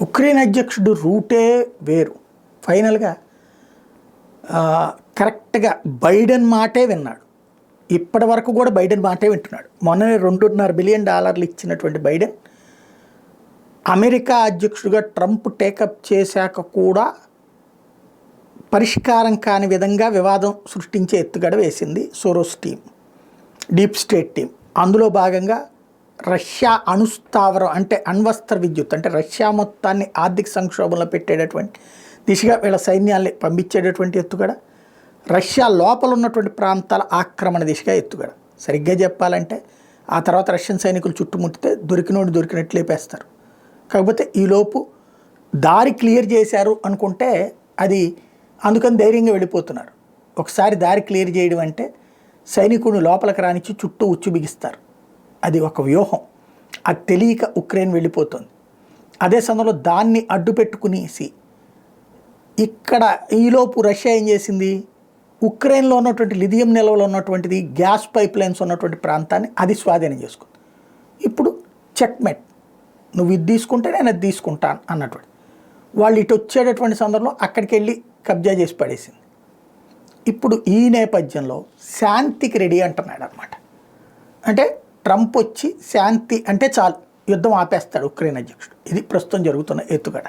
Ukraine అధ్యక్షుడు రూటే వేరు. ఫైనల్గా కరెక్ట్గా బైడెన్ మాటే విన్నాడు. ఇప్పటి వరకు కూడా బైడెన్ మాటే వింటున్నాడు. మొన్ననే $2.5 బిలియన్ ఇచ్చినటువంటి బైడెన్ అమెరికా అధ్యక్షుడిగా ట్రంప్ టేకప్ చేశాక కూడా పరిష్కారం కాని విధంగా వివాదం సృష్టించే ఎత్తుగడ వేసింది Soros team, deep state team. అందులో భాగంగా రష్యా అణుస్థావరం అంటే అణ్వస్త్ర విద్యుత్ అంటే రష్యా మొత్తాన్ని ఆర్థిక సంక్షోభంలో పెట్టేటటువంటి దిశగా వీళ్ళ సైన్యాల్ని పంపించేటటువంటి ఎత్తుగడ, రష్యా లోపల ఉన్నటువంటి ప్రాంతాల ఆక్రమణ దిశగా ఎత్తుగడ. సరిగ్గా చెప్పాలంటే ఆ తర్వాత రష్యన్ సైనికులు చుట్టుముట్టితే దొరికినట్టు లేపేస్తారు. కాకపోతే ఈలోపు దారి క్లియర్ చేశారు అనుకుంటే అది అందుకని ధైర్యంగా వెళ్ళిపోతున్నారు. ఒకసారి దారి క్లియర్ చేయడం అంటే సైనికుడిని లోపలికి రానిచ్చి చుట్టూ ఉచ్చు బిగిస్తారు. అది ఒక వ్యూహం. అది తెలియక ఉక్రెయిన్ వెళ్ళిపోతుంది. అదే సమయంలో దాన్ని అడ్డు పెట్టుకునేసి ఇక్కడ ఈలోపు రష్యా ఏం చేసింది, ఉక్రెయిన్లో ఉన్నటువంటి లిథియం నిల్వలు ఉన్నటువంటిది గ్యాస్ పైప్ లైన్స్ ఉన్నటువంటి ప్రాంతాన్ని అది స్వాధీనం చేసుకుంది. ఇప్పుడు చెక్మెట్, నువ్వు ఇది తీసుకుంటే నేను అది తీసుకుంటాను అన్నటువంటి వాళ్ళు ఇటు వచ్చేటటువంటి సందర్భంలో అక్కడికి వెళ్ళి కబ్జా చేసి పడేసింది. ఇప్పుడు ఈ నేపథ్యంలో శాంతికి రెడీ అంటున్నాడు అనమాట. అంటే ట్రంప్ వచ్చి శాంతి అంటే చాలు యుద్ధం ఆపేస్తాడు ఉక్రెయిన్ అధ్యక్షుడు. ఇది ప్రస్తుతం జరుగుతున్న ఎత్తుగడ.